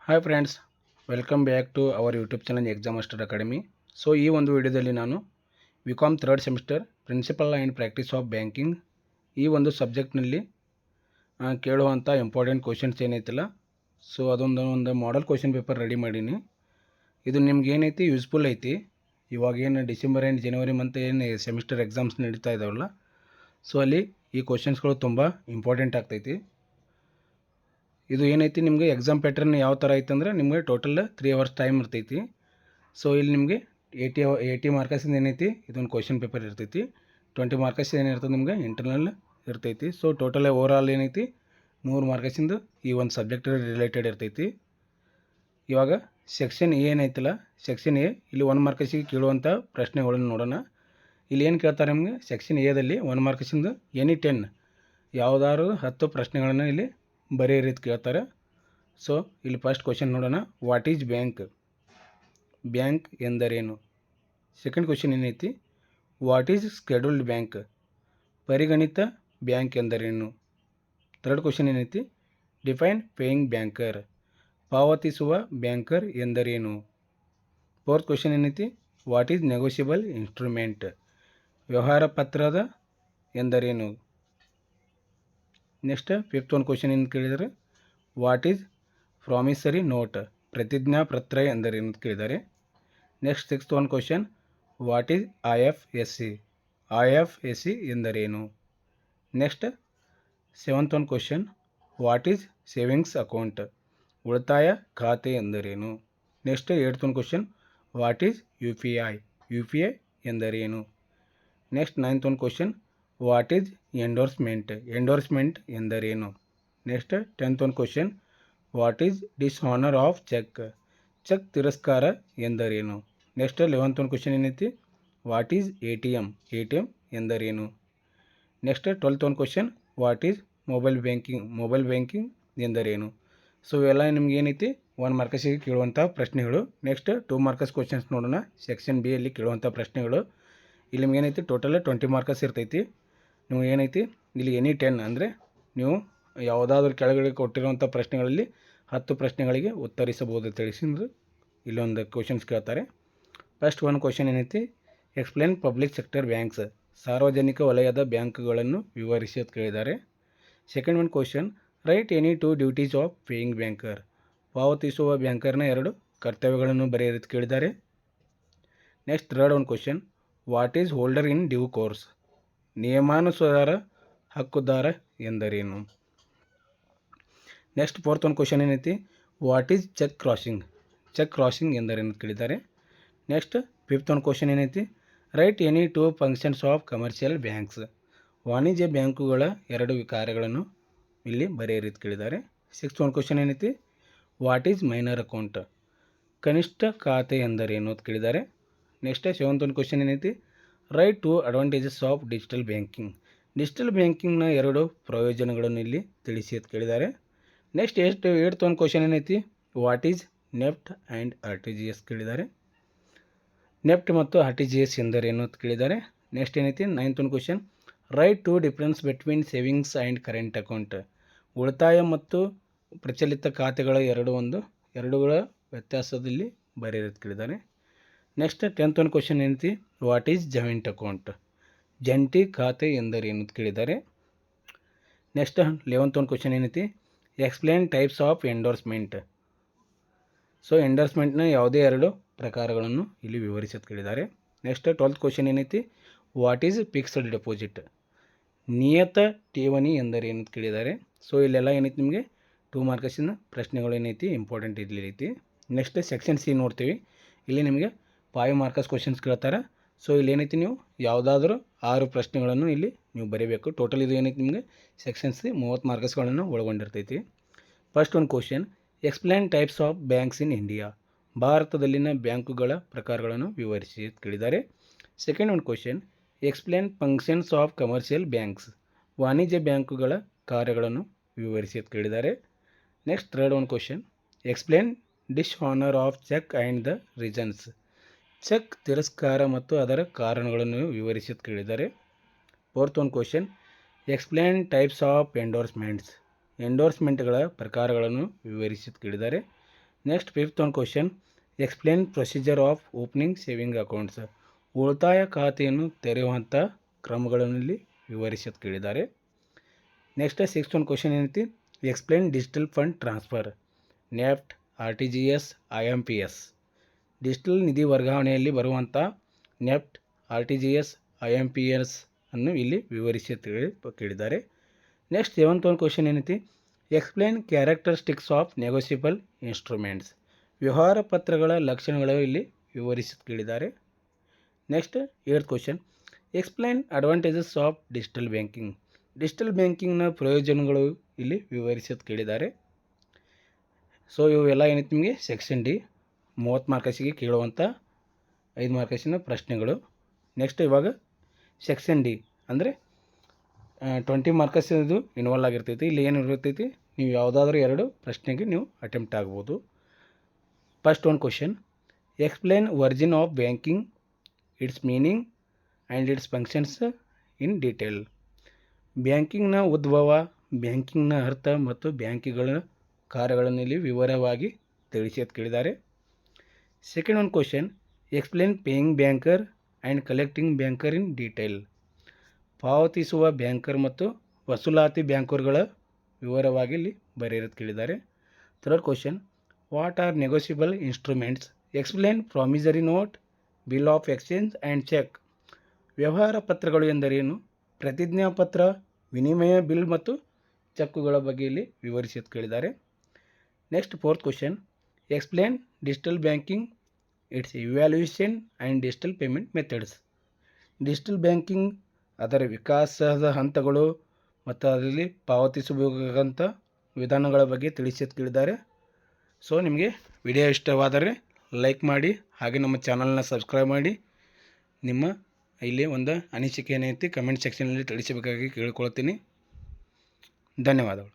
Hi friends, welcome back to our YouTube channel exam master academy. So ಈ ಒಂದು ವಿಡಿಯೋದಲ್ಲಿ ನಾನು BCom third semester principle and practice of banking ಈ ಒಂದು ಸಬ್ಜೆಕ್ಟ್ನಲ್ಲಿ ಕೇಳುವಂಥ ಇಂಪಾರ್ಟೆಂಟ್ ಕ್ವಶನ್ಸ್ ಏನೈತಲ್ಲ, ಸೊ ಅದೊಂದು ಮಾಡಲ್ ಕ್ವಶನ್ ಪೇಪರ್ ರೆಡಿ ಮಾಡೀನಿ. ಇದು ನಿಮ್ಗೆ ಏನೈತಿ ಯೂಸ್ಫುಲ್ ಐತಿ. ಇವಾಗ ಏನು ಡಿಸೆಂಬರ್ ಆ್ಯಂಡ್ ಜನವರಿ ಮಂತ್ ಏನು ಸೆಮಿಸ್ಟರ್ ಎಕ್ಸಾಮ್ಸ್ ನಡೀತಾ ಇದ್ದಾವಲ್ಲ, ಸೊ ಅಲ್ಲಿ ಈ ಕ್ವಶನ್ಸ್ಗಳು ತುಂಬ ಇಂಪಾರ್ಟೆಂಟ್ ಆಗ್ತೈತಿ. ಇದು ಏನೈತಿ ನಿಮಗೆ ಎಕ್ಸಾಮ್ ಪ್ಯಾಟರ್ನ್ ಯಾವ ಥರ ಐತೆ ಅಂದರೆ ನಿಮಗೆ ಟೋಟಲ್ 3 hours ಟೈಮ್ ಇರ್ತೈತಿ. ಸೊ ಇಲ್ಲಿ ನಿಮಗೆ 80 ಮಾರ್ಕಸಿಂದ ಏನೈತಿ ಇದೊಂದು ಕ್ವಶನ್ ಪೇಪರ್ ಇರ್ತೈತಿ. 20 ಮಾರ್ಕಸ್ ಏನಿರ್ತದೆ ನಿಮಗೆ ಇಂಟರ್ನಲ್ ಇರ್ತೈತಿ. ಸೊ ಟೋಟಲ್ ಓವರಾಲ್ ಏನೈತಿ 100 ಮಾರ್ಕಸಿಂದ ಈ ಒಂದು ಸಬ್ಜೆಕ್ಟ್ ರಿಲೇಟೆಡ್ ಇರ್ತೈತಿ. ಇವಾಗ ಸೆಕ್ಷನ್ ಎ ಏನೈತಲ್ಲ, ಸೆಕ್ಷನ್ ಎ ಇಲ್ಲಿ 1 ಮಾರ್ಕಸಿಗೆ ಕೇಳುವಂಥ ಪ್ರಶ್ನೆಗಳನ್ನು ನೋಡೋಣ. ಇಲ್ಲಿ ಏನು ಕೇಳ್ತಾರೆ ನಿಮಗೆ ಸೆಕ್ಷನ್ ಎದಲ್ಲಿ 1 ಮಾರ್ಕಸಿಂದ ಎನಿ 10 ಯಾವುದಾದ್ರು 10 ಪ್ರಶ್ನೆಗಳನ್ನು ಇಲ್ಲಿ ಬರೀ ರೀತಿ ಕೇಳ್ತಾರೆ. ಸೊ ಇಲ್ಲಿ ಫಸ್ಟ್ ಕ್ವಶನ್ ನೋಡೋಣ. What is bank? ಬ್ಯಾಂಕ್ ಎಂದರೇನು? ಸೆಕೆಂಡ್ ಕ್ವಶನ್ ಏನೈತಿ, ವಾಟ್ ಈಸ್ ಸ್ಕೆಡ್ಯೂಲ್ಡ್ ಬ್ಯಾಂಕ್? ಪರಿಗಣಿತ ಬ್ಯಾಂಕ್ ಎಂದರೇನು? ಥರ್ಡ್ ಕ್ವಶನ್ ಏನೈತಿ, ಡಿಫೈನ್ ಪೇಯಿಂಗ್ ಬ್ಯಾಂಕರ್? ಪಾವತಿಸುವ ಬ್ಯಾಂಕರ್ ಎಂದರೇನು? ಫೋರ್ತ್ ಕ್ವಶನ್ ಏನೈತಿ, ವಾಟ್ ಈಸ್ ನೆಗೋಷಿಯಬಲ್ ಇನ್ಸ್ಟ್ರೂಮೆಂಟ್? ವ್ಯವಹಾರ ಪತ್ರದ ಎಂದರೇನು? ನೆಕ್ಸ್ಟ್ ಫಿಫ್ತ್ ಒಂದು ಕ್ವಶನ್ ಏನು ಕೇಳಿದರೆ, ವಾಟ್ ಈಸ್ ಪ್ರಾಮಿಸರಿ ನೋಟ್? ಪ್ರತಿಜ್ಞಾ ಪತ್ರ ಎಂದರೇನು ಅಂತ ಕೇಳಿದ್ದಾರೆ. ನೆಕ್ಸ್ಟ್ ಸಿಕ್ಸ್ತ್ ಒಂದು question, what is IFSC? IFSC ಎಂದರೇನು? ನೆಕ್ಸ್ಟ್ ಸೆವೆಂತ್ ಒಂದು question, what is savings account? ಉಳಿತಾಯ ಖಾತೆ ಎಂದರೇನು? ನೆಕ್ಸ್ಟ್ ಏಟ್ತ್ ಒಂದು ಕ್ವಶನ್, ವಾಟ್ ಈಸ್ UPI ಎಂದರೇನು? ನೆಕ್ಸ್ಟ್ ನೈನ್ತ್ ಒಂದು ಕ್ವಶನ್, ವಾಟ್ ಈಸ್ ಎಂಡೋರ್ಸ್ಮೆಂಟ್ ಎಂದರೇನು? ನೆಕ್ಸ್ಟ್ 10th ಒಂದು question, what is dishonour of cheque ತಿರಸ್ಕಾರ ಎಂದರೇನು? ನೆಕ್ಸ್ಟ್ 11th ಒಂದು ಕ್ವಶನ್ ಏನೈತಿ, ವಾಟ್ ಈಸ್ ATM ಎಂದರೇನು? ನೆಕ್ಸ್ಟ್ 12th ಒಂದು question, what is mobile banking ಎಂದರೇನು? ಸೊ ಇವೆಲ್ಲ ನಿಮ್ಗೆ ಏನೈತಿ 1 ಮಾರ್ಕಸಿಗೆ ಕೇಳುವಂಥ ಪ್ರಶ್ನೆಗಳು. ನೆಕ್ಸ್ಟ್ 2 ಮಾರ್ಕಸ್ ಕ್ವಶನ್ಸ್ ನೋಡೋಣ. ಸೆಕ್ಷನ್ ಬಿ ಅಲ್ಲಿ ಕೇಳುವಂಥ ಪ್ರಶ್ನೆಗಳು. ಇಲ್ಲಿ ನಿಮ್ಗೆ ಏನೈತಿ ಟೋಟಲ್ 20 ಮಾರ್ಕಸ್ ಇರ್ತೈತಿ. ನೀವು ಏನೈತಿ ಇಲ್ಲಿ ಎನಿ 10 ಅಂದರೆ ನೀವು ಯಾವುದಾದ್ರೂ ಕೆಳಗಡೆ ಕೊಟ್ಟಿರುವಂಥ ಪ್ರಶ್ನೆಗಳಲ್ಲಿ 10 ಪ್ರಶ್ನೆಗಳಿಗೆ ಉತ್ತರಿಸಬಹುದು ತಿಳಿಸಿದ್ರು ಇಲ್ಲೊಂದು ಕ್ವಶನ್ಸ್ ಕೇಳ್ತಾರೆ. ಫಸ್ಟ್ ಒಂದು ಕ್ವಶನ್ ಏನೈತಿ, ಎಕ್ಸ್ಪ್ಲೇನ್ ಪಬ್ಲಿಕ್ ಸೆಕ್ಟರ್ ಬ್ಯಾಂಕ್ಸ್? ಸಾರ್ವಜನಿಕ ವಲಯದ ಬ್ಯಾಂಕ್ಗಳನ್ನು ವಿವರಿಸಿ ಅಂತ ಕೇಳಿದ್ದಾರೆ. ಸೆಕೆಂಡ್ ಒಂದು question, write any 2 duties of paying banker? ಪಾವತಿಸುವ ಬ್ಯಾಂಕರ್ನ 2 ಕರ್ತವ್ಯಗಳನ್ನು ಬರೆಯಿರಿ ಕೇಳಿದ್ದಾರೆ. ನೆಕ್ಸ್ಟ್ ಥರ್ಡ್ ಒಂದು question, what is holder in due course? ನಿಯಮಾನುಸಾರ ಹಕ್ಕುದಾರ ಎಂದರೇನು? ನೆಕ್ಸ್ಟ್ ಫೋರ್ತ್ ಒಂದು ಕ್ವಶನ್ ಏನೈತಿ, ವಾಟ್ ಈಸ್ ಚೆಕ್ ಕ್ರಾಸಿಂಗ್ ಎಂದರೇನು ಕೇಳಿದ್ದಾರೆ. ನೆಕ್ಸ್ಟ್ ಫಿಫ್ತ್ ಒಂದು ಕ್ವಶನ್ ಏನೈತಿ, write any 2 functions of commercial banks? ವಾಣಿಜ್ಯ ಬ್ಯಾಂಕುಗಳ 2 ಕಾರ್ಯಗಳನ್ನು ಇಲ್ಲಿ ಬರೆಯಿರಿ ಕೇಳಿದ್ದಾರೆ. ಸಿಕ್ಸ್ತ್ ಒಂದು ಕ್ವಶನ್ ಏನೈತಿ, ವಾಟ್ ಈಸ್ ಮೈನರ್ ಅಕೌಂಟ್? ಕನಿಷ್ಠ ಖಾತೆ ಎಂದರೇನು ಅಂತ ಕೇಳಿದ್ದಾರೆ. ನೆಕ್ಸ್ಟ್ ಸೆವೆಂತ್ ಒಂದು ಕ್ವಶನ್ ಏನೈತಿ, ರೈಟ್ 2 ಅಡ್ವಾಂಟೇಜಸ್ ಆಫ್ ಡಿಜಿಟಲ್ ಬ್ಯಾಂಕಿಂಗ್ನ 2 ಪ್ರಯೋಜನಗಳನ್ನು ಇಲ್ಲಿ ತಿಳಿಸಿ ಅಂತ ಕೇಳಿದ್ದಾರೆ. ನೆಕ್ಸ್ಟ್ ಏಟ್ತ್ ಒಂದು ಕ್ವಶನ್ ಏನೈತಿ, what is NEFT and RTGS ಕೇಳಿದ್ದಾರೆ. ನೆಫ್ಟ್ ಮತ್ತು RTGS ಎಂದರೇನು ಅಂತ ಕೇಳಿದ್ದಾರೆ. ನೆಕ್ಸ್ಟ್ ಏನೈತಿ ನೈನ್ತ್ ಒಂದು question, right 2 difference between savings and current account? ಉಳಿತಾಯ ಮತ್ತು ಪ್ರಚಲಿತ ಖಾತೆಗಳ ಎರಡುಗಳ ವ್ಯತ್ಯಾಸದಲ್ಲಿ ಬರೆಯಿರಿ ಅಂತ ಕೇಳಿದ್ದಾರೆ. ನೆಕ್ಸ್ಟ್ 10th ಒಂದು ಕ್ವಶನ್ ಏನೈತಿ, ವಾಟ್ ಈಸ್ ಜಾಯಿಂಟ್ ಅಕೌಂಟ್? ಜಂಟಿ ಖಾತೆ ಎಂದರೇನು ಅಂತ ಕೇಳಿದ್ದಾರೆ. ನೆಕ್ಸ್ಟ್ 11th ಒಂದು ಕ್ವಶನ್ ಏನೈತಿ, explain types of endorsement? So ಎಂಡೋರ್ಸ್ಮೆಂಟ್ನ ಯಾವುದೇ 2 ಪ್ರಕಾರಗಳನ್ನು ಇಲ್ಲಿ ವಿವರಿಸಿ ಅಂತ ಕೇಳಿದ್ದಾರೆ. ನೆಕ್ಸ್ಟ್ 12th ಕ್ವಶನ್ ಏನೈತಿ, ವಾಟ್ ಈಸ್ ಫಿಕ್ಸ್ಡ್ ಡೆಪಾಸಿಟ್? ನಿಯತ ಠೇವಣಿ ಎಂದರೇನು ಅಂತ ಕೇಳಿದ್ದಾರೆ. ಸೊ ಇಲ್ಲೆಲ್ಲ ಏನೈತಿ ನಿಮಗೆ 2 ಮಾರ್ಕಸಿನ ಪ್ರಶ್ನೆಗಳು ಏನೈತಿ ಇಂಪಾರ್ಟೆಂಟ್ ಇಲ್ಲಿ ಐತಿ. ನೆಕ್ಸ್ಟ್ ಸೆಕ್ಷನ್ ಸಿ ನೋಡ್ತೀವಿ. ಇಲ್ಲಿ ನಿಮಗೆ 5 ಮಾರ್ಕಸ್ ಕ್ವಶನ್ಸ್ ಕೇಳ್ತಾರೆ. ಸೊ ಇಲ್ಲಿ ಏನೈತಿ ನೀವು ಯಾವುದಾದ್ರೂ 6 ಪ್ರಶ್ನೆಗಳನ್ನು ಇಲ್ಲಿ ನೀವು ಬರೀಬೇಕು. ಟೋಟಲ್ ಇದು ಏನೈತಿ ನಿಮಗೆ ಸೆಕ್ಷನ್ ಸಿ 30 ಮಾರ್ಕಸ್ಗಳನ್ನು ಒಳಗೊಂಡಿರ್ತೈತಿ. ಫಸ್ಟ್ ಒಂದು question, explain types of banks in India? ಭಾರತದಲ್ಲಿನ ಬ್ಯಾಂಕುಗಳ ಪ್ರಕಾರಗಳನ್ನು ವಿವರಿಸಿ ಅಂತ ಕೇಳಿದ್ದಾರೆ. ಸೆಕೆಂಡ್ ಒಂದು question, explain functions of commercial banks? ವಾಣಿಜ್ಯ ಬ್ಯಾಂಕುಗಳ ಕಾರ್ಯಗಳನ್ನು ವಿವರಿಸಿ ಅಂತ ಕೇಳಿದ್ದಾರೆ. ನೆಕ್ಸ್ಟ್ ಥರ್ಡ್ ಒಂದು question, explain dishonour of cheque and the reasons? Cheque ತಿರಸ್ಕಾರ ಮತ್ತು ಅದರ ಕಾರಣಗಳನ್ನು ವಿವರಿಸಿ ಅಂತ ಕೇಳಿದ್ದಾರೆ. ಫೋರ್ತ್ ಒಂದು ಕ್ವಶನ್, ಎಕ್ಸ್ಪ್ಲೇನ್ ಟೈಪ್ಸ್ ಆಫ್ ಎಂಡೋರ್ಸ್ಮೆಂಟ್ಗಳ ಪ್ರಕಾರಗಳನ್ನು ವಿವರಿಸಿ ಅಂತ ಕೇಳಿದ್ದಾರೆ. Next fifth one question explain procedure of opening saving accounts. ಉಳಿತಾಯ ಖಾತೆಯನ್ನು ತೆರೆಯುವಂಥ ಕ್ರಮಗಳನ್ನು ಇಲ್ಲಿ ವಿವರಿಸಿ ಕೇಳಿದ್ದಾರೆ. ನೆಕ್ಸ್ಟ್ ಸಿಕ್ಸ್ತ್ ಒನ್ ಕ್ವಶನ್ ಏನೈತಿ explain digital fund transfer, NEFT, RTGS, IMPS. Digital ನಿಧಿ ವರ್ಗಾವಣೆಯಲ್ಲಿ ಬರುವಂಥ ನೆಫ್ಟ್, RTGS, IMPS ಅನ್ನು ಇಲ್ಲಿ ವಿವರಿಸಿ ಕೇಳಿದ್ದಾರೆ. ನೆಕ್ಸ್ಟ್ ಸೆವೆಂತ್ ಒನ್ ಕ್ವಶನ್ ಏನೈತಿ explain characteristics of negotiable instruments. ವ್ಯವಹಾರ ಪತ್ರಗಳ ಲಕ್ಷಣಗಳು ಇಲ್ಲಿ ವಿವರಿಸಿ ಕೇಳಿದ್ದಾರೆ. Next eighth question explain advantages of digital banking. Digital ಬ್ಯಾಂಕಿಂಗ್ನ ಪ್ರಯೋಜನಗಳು ಇಲ್ಲಿ ವಿವರಿಸೋದು ಕೇಳಿದ್ದಾರೆ. ಸೊ ಇವೆಲ್ಲ ಏನೈತೆ ನಿಮಗೆ ಸೆಕ್ಷನ್ ಡಿ 30 ಮಾರ್ಕಸಿಗೆ ಕೇಳುವಂಥ 5 ಮಾರ್ಕಸಿನ ಪ್ರಶ್ನೆಗಳು. ನೆಕ್ಸ್ಟ್ ಇವಾಗ ಸೆಕ್ಷನ್ ಡಿ ಅಂದರೆ 20 ಮಾರ್ಕಸ್ ಇದು ಇನ್ವಾಲ್ವ್ ಆಗಿರ್ತೈತಿ. ಇಲ್ಲಿ ಏನು ಇರ್ತೈತಿ ನೀವು ಯಾವುದಾದ್ರೂ 2 ಪ್ರಶ್ನೆಗೆ ನೀವು ಅಟೆಂಪ್ಟ್ ಆಗ್ಬೋದು. First one question explain origin of banking, it's meaning and it's functions in detail. ಬ್ಯಾಂಕಿಂಗ್ನ ಉದ್ಭವ, ಬ್ಯಾಂಕಿಂಗ್ನ ಅರ್ಥ ಮತ್ತು ಬ್ಯಾಂಕಿಗಳ ಕಾರ್ಯಗಳನ್ನು ಇಲ್ಲಿ ವಿವರವಾಗಿ ತಿಳಿಸಿ ಕೇಳಿದ್ದಾರೆ. Second one question explain paying banker and collecting banker in detail. ಪಾವತಿಸುವ ಬ್ಯಾಂಕರ್ ಮತ್ತು ವಸೂಲಾತಿ ಬ್ಯಾಂಕರ್ಗಳ ವಿವರವಾಗಿ ಇಲ್ಲಿ ಬರೆಯೋದು ಕೇಳಿದ್ದಾರೆ. Third question what are negotiable instruments, explain promissory note, bill of exchange and cheque. ವ್ಯವಹಾರ ಪತ್ರಗಳು ಎಂದರೇನು, ಪ್ರತಿಜ್ಞಾ ಪತ್ರ, ವಿನಿಮಯ ಬಿಲ್ ಮತ್ತು ಚೆಕ್ಕುಗಳ ಬಗ್ಗೆ ಇಲ್ಲಿ ವಿವರಿಸಿ ಕೇಳಿದ್ದಾರೆ. Next fourth question explain digital banking, it's evaluation and digital payment methods. Digital banking ಅದರ ವಿಕಾಸದ ಹಂತಗಳು ಮತ್ತು ಅದರಲ್ಲಿ ಪಾವತಿಸಬೇಕಾದಂಥ ವಿಧಾನಗಳ ಬಗ್ಗೆ ತಿಳಿಸಿ ಕೇಳಿದ್ದಾರೆ. ಸೊ ನಿಮಗೆ ವಿಡಿಯೋ ಇಷ್ಟವಾದರೆ ಲೈಕ್ ಮಾಡಿ, ಹಾಗೆ ನಮ್ಮ ಚಾನಲ್ನ ಸಬ್ಸ್ಕ್ರೈಬ್ ಮಾಡಿ. ನಿಮ್ಮ ಇಲ್ಲಿ ಒಂದು ಅನಿಸಿಕೆ ಏನೈತಿ ಕಮೆಂಟ್ ಸೆಕ್ಷನಲ್ಲಿ ತಿಳಿಸಬೇಕಾಗಿ ಕೇಳಿಕೊಳ್ತೀನಿ. ಧನ್ಯವಾದಗಳು.